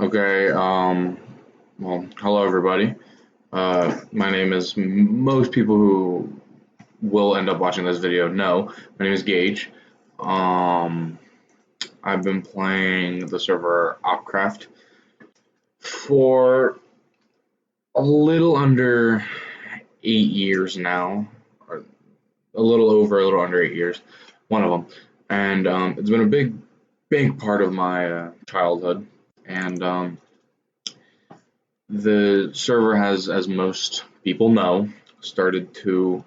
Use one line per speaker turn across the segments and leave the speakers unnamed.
Okay, well, hello everybody. My name is most people who will end up watching this video know. My name is Gage. Um, I've been playing the server OpCraft for a little under 8 years now, or a little under 8 years, one of them. And it's been a big part of my childhood. And the server has, as most people know, started to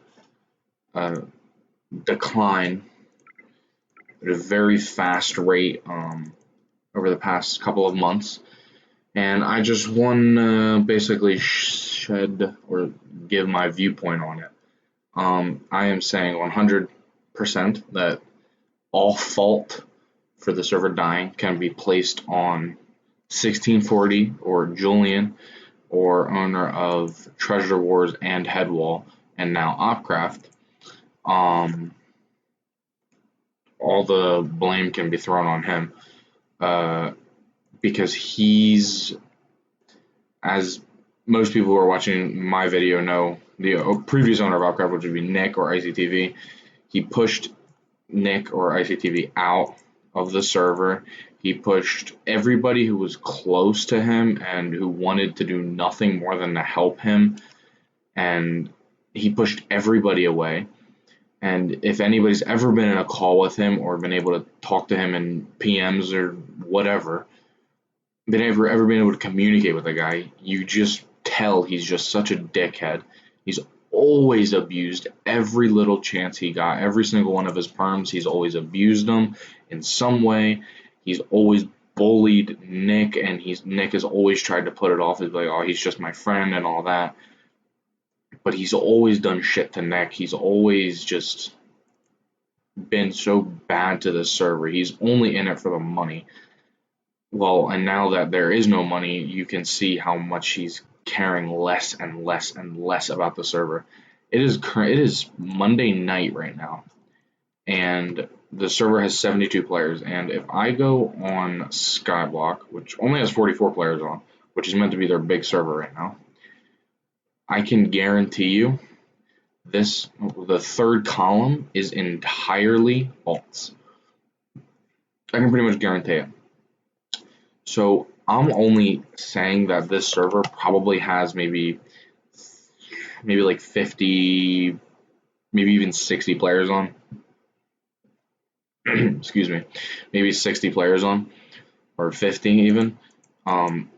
uh, decline at a very fast rate over the past couple of months. And I just want to basically shed or give my viewpoint on it. I am saying 100% that all fault for the server dying can be placed on 1640 or Julian, or owner of Treasure Wars and Headwall, and now OpCraft. Um, all the blame can be thrown on him uh, because he's, as most people who are watching my video know, the previous owner of OpCraft, which would be Nick or ICTV, he pushed Nick or ICTV out of the server. He pushed everybody who was close to him and who wanted to do nothing more than to help him, and he pushed everybody away. And if anybody's ever been in a call with him or been able to talk to him in PMs or whatever, ever been able to communicate with the guy, you just tell he's just such a dickhead. He's always abused every little chance he got. Every single one of his perms, he's always abused them in some way. He's always bullied Nick, and Nick has always tried to put it off as like, oh, he's just my friend and all that. But he's always done shit to Nick. He's always just been so bad to the server. He's only in it for the money. Well, and now that there is no money, you can see how much he's caring less and less and less about the server. It is Monday night right now, and the server has 72 players. And if I go on Skyblock, which only has 44 players on, which is meant to be their big server right now, I can guarantee you the third column is entirely alts. I can pretty much guarantee it. So I'm only saying that this server probably has maybe like 50, maybe even 60 players on. Excuse me, maybe 60 players on, or 50 even, on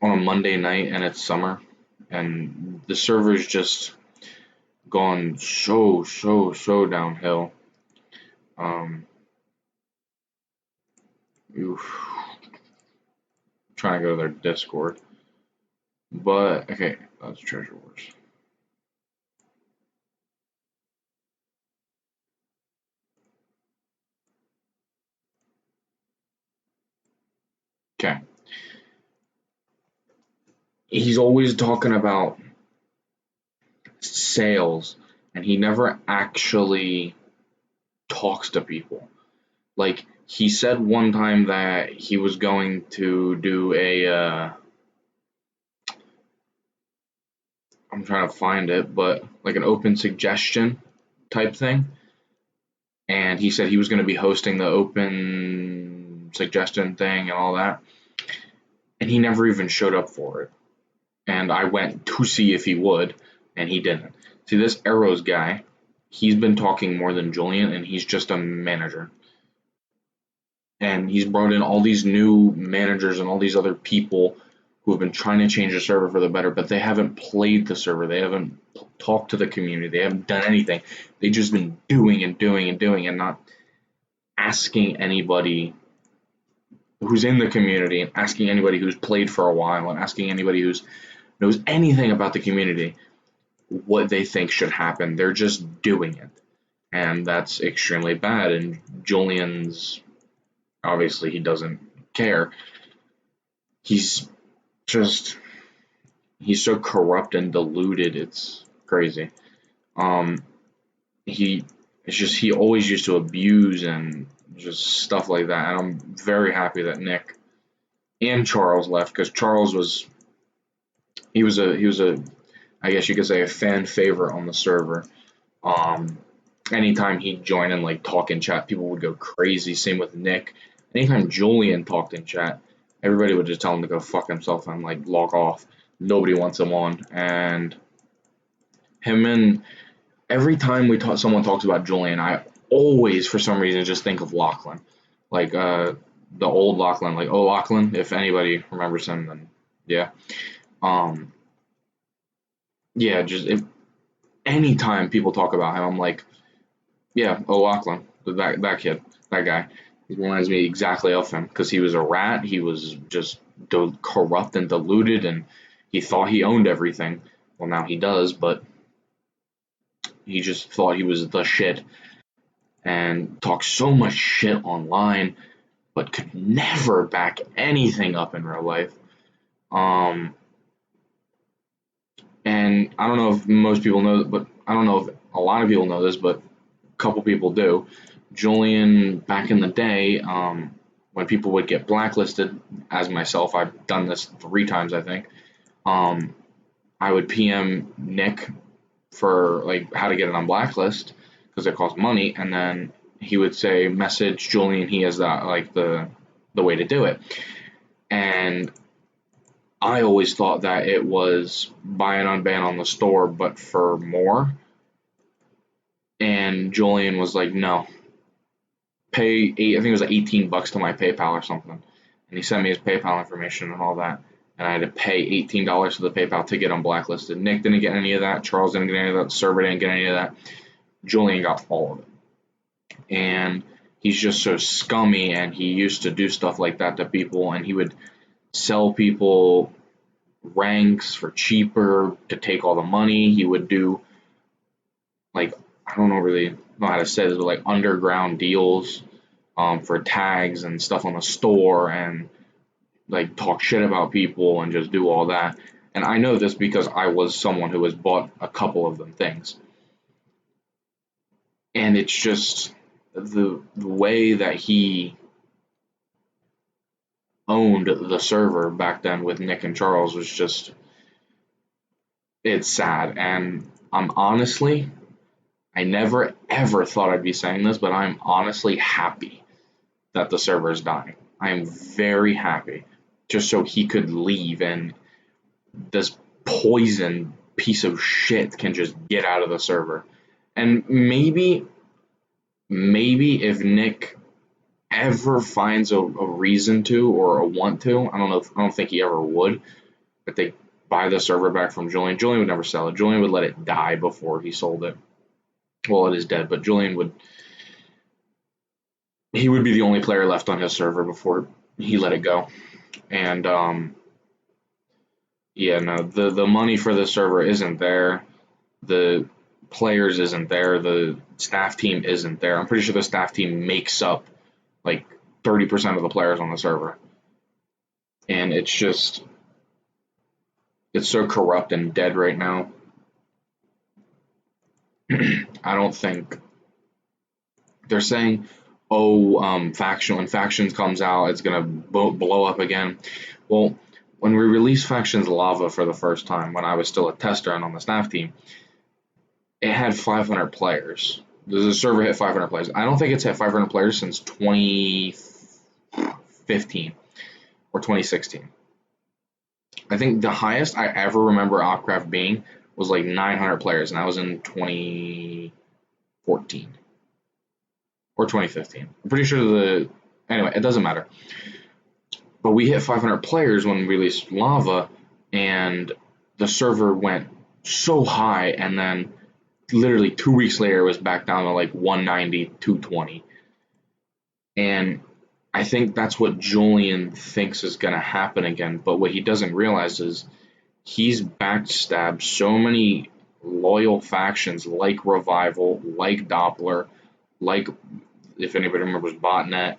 a Monday night, and it's summer, and the server's just gone so downhill. Oof. Trying to go to their Discord, but okay, that's Treasure Wars. Okay, he's always talking about sales, and he never actually talks to people. Like, he said one time that he was going to do I'm trying to find it, but like an open suggestion type thing. And he said he was going to be hosting the open suggestion thing and all that. And he never even showed up for it. And I went to see if he would, and he didn't. See, this Arrows guy, he's been talking more than Julian, and he's just a manager. And he's brought in all these new managers and all these other people who have been trying to change the server for the better, but they haven't played the server. They haven't talked to the community. They haven't done anything. They've just been doing and not asking anybody who's in the community, and asking anybody who's played for a while, and asking anybody who knows anything about the community what they think should happen. They're just doing it. And that's extremely bad. And Julian's, obviously, he doesn't care. He's so corrupt and deluded, it's crazy. Um, he he always used to abuse and just stuff like that. And I'm very happy that Nick and Charles left because Charles was he was a I guess you could say a fan favorite on the server. Um, Anytime he'd join and like talk in chat, people would go crazy. Same with Nick. Anytime Julian talked in chat, everybody would just tell him to go fuck himself and like log off. Nobody wants him on. And him and every time someone talks about Julian, I always for some reason just think of Lachlan, like the old Lachlan, like oh Lachlan. If anybody remembers him, then yeah, um, yeah. Just if anytime people talk about him, I'm like, yeah, oh Lachlan, that kid, that guy. He reminds me exactly of him because he was a rat. He was just corrupt and deluded, and he thought he owned everything. Well, now he does, but he just thought he was the shit and talked so much shit online, but could never back anything up in real life. Um, and I don't know if most people know, but I don't know if a lot of people know this, but a couple people do. Julian, back in the day, when people would get blacklisted, as myself, I've done this 3 times, I think. Um, I would PM Nick for like how to get it on blacklist because it costs money, and then he would say message Julian. He has that like the way to do it, and I always thought that it was buy and unban on the store, but for more. And Julian was like, no, pay eight. I think it was like $18 to my PayPal or something, and he sent me his PayPal information and all that. And I had to pay $18 to the PayPal to get him blacklisted. Nick didn't get any of that. Charles didn't get any of that. The server didn't get any of that. Julian got all of it. And he's just so scummy, and he used to do stuff like that to people, and he would sell people ranks for cheaper to take all the money. He would do like I don't know really know how to say this, but like underground deals for tags and stuff on the store, and like talk shit about people and just do all that. And I know this because I was someone who has bought a couple of them things. And it's just the way that he owned the server back then with Nick and Charles was just it's sad. And I'm honestly I never ever thought I'd be saying this, but I'm honestly happy that the server is dying. I am very happy just so he could leave and this poison piece of shit can just get out of the server. And maybe if Nick ever finds a reason to or a want to, I don't think he ever would, but they buy the server back from Julian. Julian would never sell it. Julian would let it die before he sold it. Well, it is dead, but Julian would he would be the only player left on his server before he let it go. And yeah, no, the money for the server isn't there. The players isn't there. The staff team isn't there. I'm pretty sure the staff team makes up like 30% of the players on the server. And it's just it's so corrupt and dead right now. I don't think they're saying, oh, faction when factions comes out, it's gonna blow up again. Well, when we released Factions Lava for the first time, when I was still a tester and on the staff team, it had 500 players. The server hit 500 players. I don't think it's hit 500 players since 2015 or 2016. I think the highest I ever remember OpCraft being was like 900 players, and that was in 2014 or 2015. I'm pretty sure anyway, it doesn't matter. But we hit 500 players when we released Lava, and the server went so high, and then literally 2 weeks later it was back down to like 190, 220. And I think that's what Julian thinks is going to happen again. But what he doesn't realize is he's backstabbed so many loyal factions like Revival, like Doppler, like, if anybody remembers, Botnet,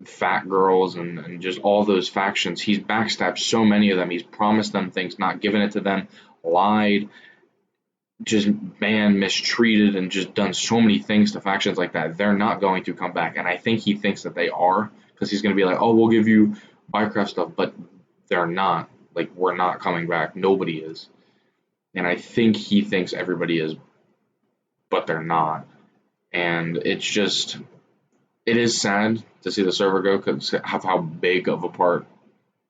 Fat Girls, and just all those factions. He's backstabbed so many of them. He's promised them things, not given it to them, lied, just mistreated, and just done so many things to factions like that. They're not going to come back, and I think he thinks that they are, because he's going to be like, oh, we'll give you Minecraft stuff, but they're not. Like, we're not coming back. Nobody is. And I think he thinks everybody is, but they're not. And it's just, it is sad to see the server go because of how big of a part,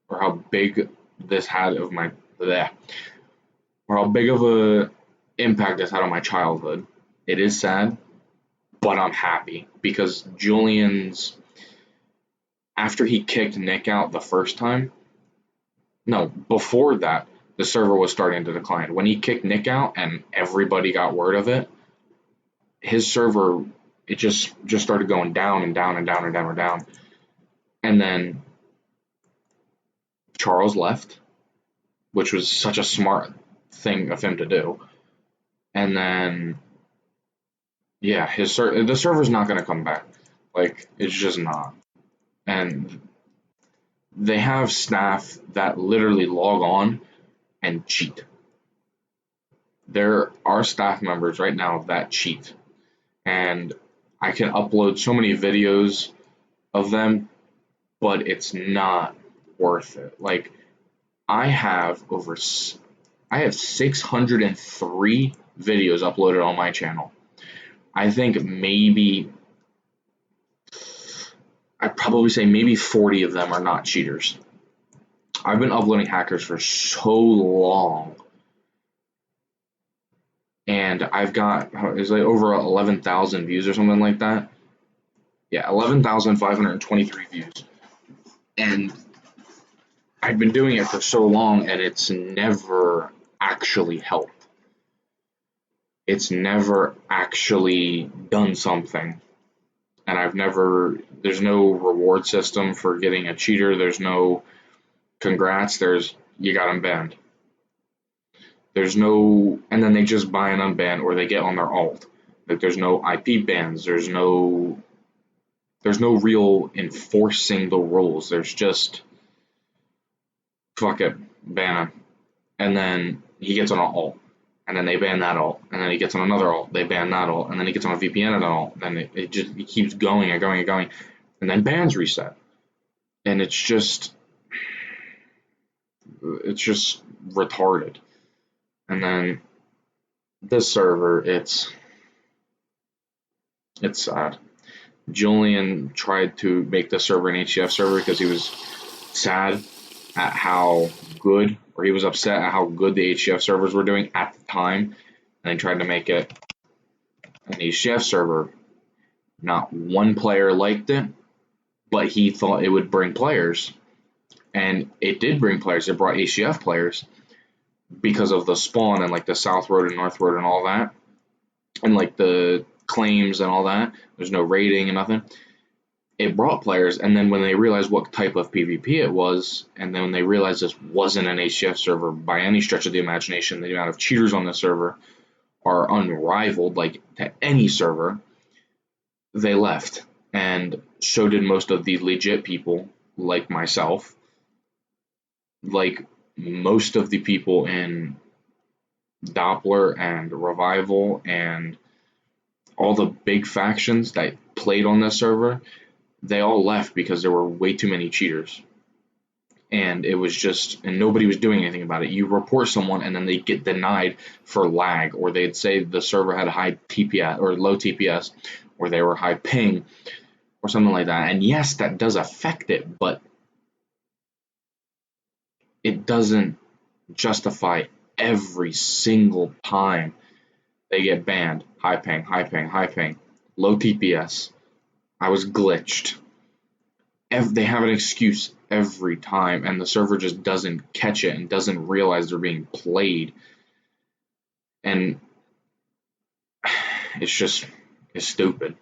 or how big this had of my, bleh, or how big of a impact this had on my childhood. It is sad, but I'm happy because Julian's, after he kicked Nick out the first time, no, before that, the server was starting to decline. When he kicked Nick out and everybody got word of it, his server, it just started going down and down and down and down and down. And then Charles left, which was such a smart thing of him to do. And then, yeah, the server's not going to come back. Like, it's just not. And they have staff that literally log on and cheat. There are staff members right now that cheat. And I can upload so many videos of them, but it's not worth it. Like, I have 603 videos uploaded on my channel. I think I'd probably say maybe 40 of them are not cheaters. I've been uploading hackers for so long. And I've got, it's like over 11,000 views or something like that. Yeah, 11,523 views. And I've been doing it for so long, and it's never actually helped. It's never actually done something. And there's no reward system for getting a cheater. There's no congrats. You got them banned. There's no, and then they just buy an unban or they get on their alt. Like, there's no IP bans. There's no real enforcing the rules. There's just, fuck it, ban him. And then he gets on an alt. And then they ban that alt. And then he gets on another alt. They ban that alt. And then he gets on a VPN and an alt. Then it keeps going and going and going. And then bans reset. And it's just retarded. And then this server, it's sad. Julian tried to make the server an HCF server because he was sad at how good, or he was upset at how good the HCF servers were doing at the time, and he tried to make it an HCF server. Not one player liked it, but he thought it would bring players, and it did bring players. It brought HCF players because of the spawn and like the South Road and North Road and all that, and like the claims and all that. There's no rating and nothing. It brought players, and then when they realized what type of PvP it was, and then when they realized this wasn't an HCF server by any stretch of the imagination, the amount of cheaters on the server are unrivaled, like, to any server, they left. And so did most of the legit people, like myself, like most of the people in Doppler and Revival and all the big factions that played on this server. They all left because there were way too many cheaters. And it was just, and nobody was doing anything about it. You report someone and then they get denied for lag, or they'd say the server had high TPS or low TPS, or they were high ping, or something like that. And yes, that does affect it, but it doesn't justify every single time they get banned. High ping, high ping, high ping, low TPS. I was glitched. They have an excuse every time, and the server just doesn't catch it and doesn't realize they're being played. And it's stupid.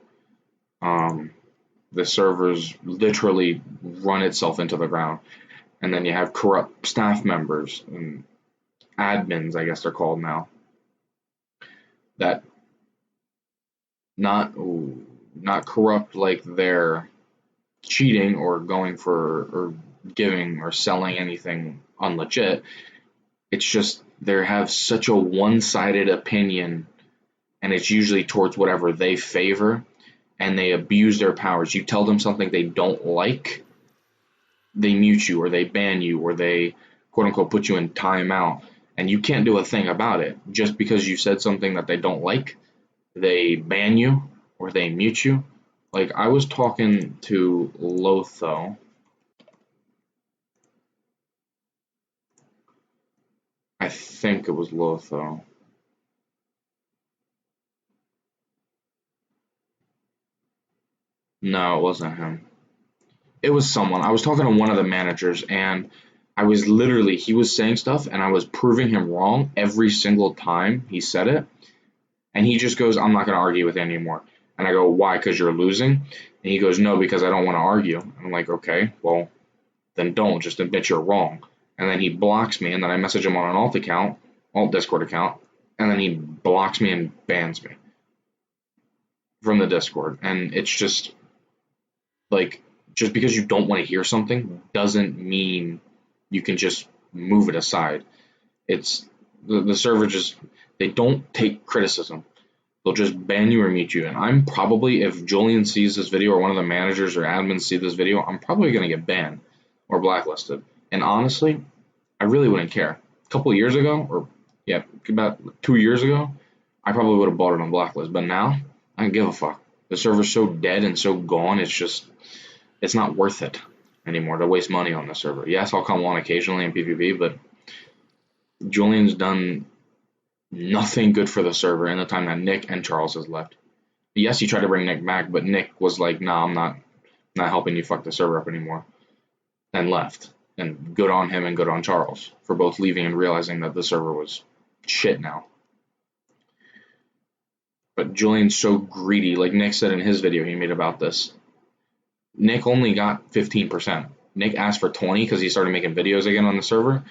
The servers literally run itself into the ground. And then you have corrupt staff members and admins, I guess they're called now, that not corrupt like they're cheating or going for or giving or selling anything unlegit. It's just they have such a one-sided opinion, and it's usually towards whatever they favor, and they abuse their powers. You tell them something they don't like, they mute you or they ban you or they quote unquote put you in timeout, and you can't do a thing about it just because you said something that they don't like. They ban you or they mute you. Like I was talking to Lotho. I think it was Lotho. No, it wasn't him. It was someone. I was talking to one of the managers, and I was literally, he was saying stuff, and I was proving him wrong every single time he said it. And he just goes, I'm not going to argue with you anymore. And I go, why? Because you're losing? And he goes, no, because I don't want to argue. I'm like, okay, well, then don't. Just admit you're wrong. And then he blocks me, and then I message him on an alt account, alt Discord account, and then he blocks me and bans me from the Discord. And it's just like, just because you don't want to hear something doesn't mean you can just move it aside. It's the server just, they don't take criticism. They'll just ban you or mute you. And I'm probably, if Julian sees this video or one of the managers or admins see this video, I'm probably going to get banned or blacklisted. And honestly, I really wouldn't care. A couple of years ago, or yeah, about 2 years ago, I probably would have bought it on blacklist. But now, I don't give a fuck. The server's so dead and so gone, it's just, it's not worth it anymore to waste money on the server. Yes, I'll come on occasionally in PvP, but Julian's done nothing good for the server in the time that Nick and Charles has left. Yes, he tried to bring Nick back, but Nick was like, "Nah, I'm not helping you fuck the server up anymore," and left. And good on him and good on Charles for both leaving and realizing that the server was shit now. But Julian's so greedy, like Nick said in his video he made about this. Nick only got 15%. Nick asked for 20 because he started making videos again on the server,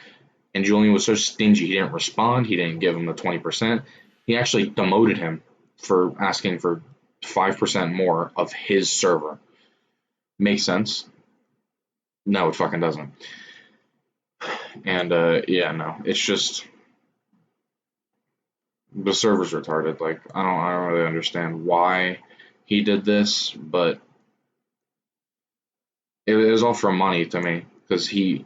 and Julian was so stingy he didn't respond. He didn't give him the 20%. He actually demoted him for asking for 5% more of his server. Makes sense? No, it fucking doesn't. And yeah, no, it's just the server's retarded. Like I don't really understand why he did this, but it was all for money to me because he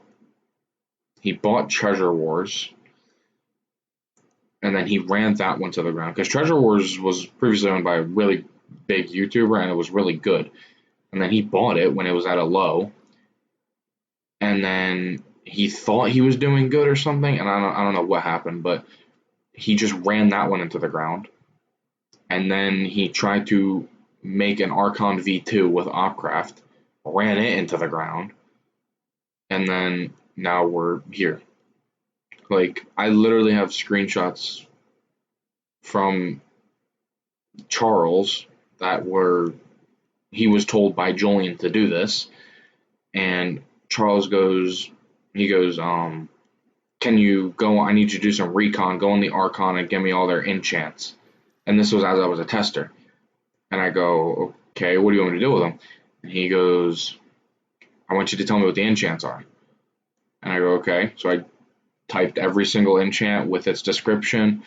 bought Treasure Wars and then he ran that one to the ground because Treasure Wars was previously owned by a really big YouTuber and it was really good. And then he bought it when it was at a low, and then he thought he was doing good or something, and I don't know what happened, but he just ran that one into the ground. And then he tried to make an Archon V2 with OpCraft, ran it into the ground, and then now we're here. Like, I literally have screenshots from Charles that were, he was told by Julian to do this, and Charles goes, can you go, I need you to do some recon, go on the Archon and give me all their enchants. And this was as I was a tester. And I go, okay, what do you want me to do with them? And he goes, I want you to tell me what the enchants are. And I go, okay. So I typed every single enchant with its description.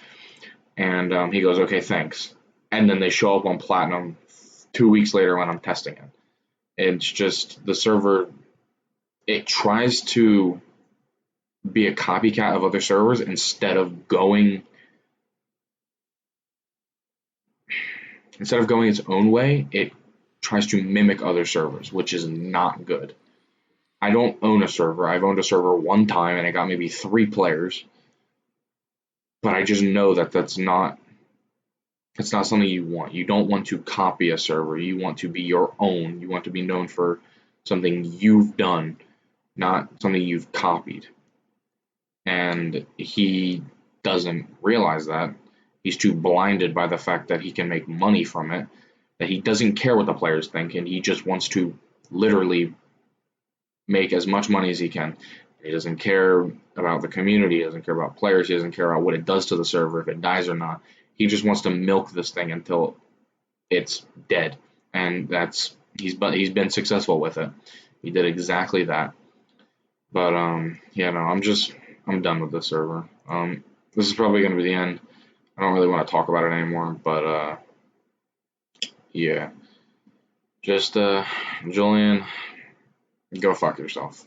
And he goes, okay, thanks. And then they show up on Platinum 2 weeks later when I'm testing it. It's just the server, it tries to be a copycat of other servers instead of going its own way. It tries to mimic other servers, which is not good. I don't own a server. I've owned a server one time and I got maybe 3 players, but I just know that that's not something you want. You don't want to copy a server. You want to be your own. You want to be known for something you've done, not something you've copied. And he doesn't realize that. He's too blinded by the fact that he can make money from it, that he doesn't care what the players think, and he just wants to literally make as much money as he can. He doesn't care about the community, he doesn't care about players, he doesn't care about what it does to the server, if it dies or not. He just wants to milk this thing until it's dead. And he's been successful with it. He did exactly that. But yeah, no, I'm done with this server. This is probably going to be the end. I don't really want to talk about it anymore, but yeah. Just Julian, go fuck yourself.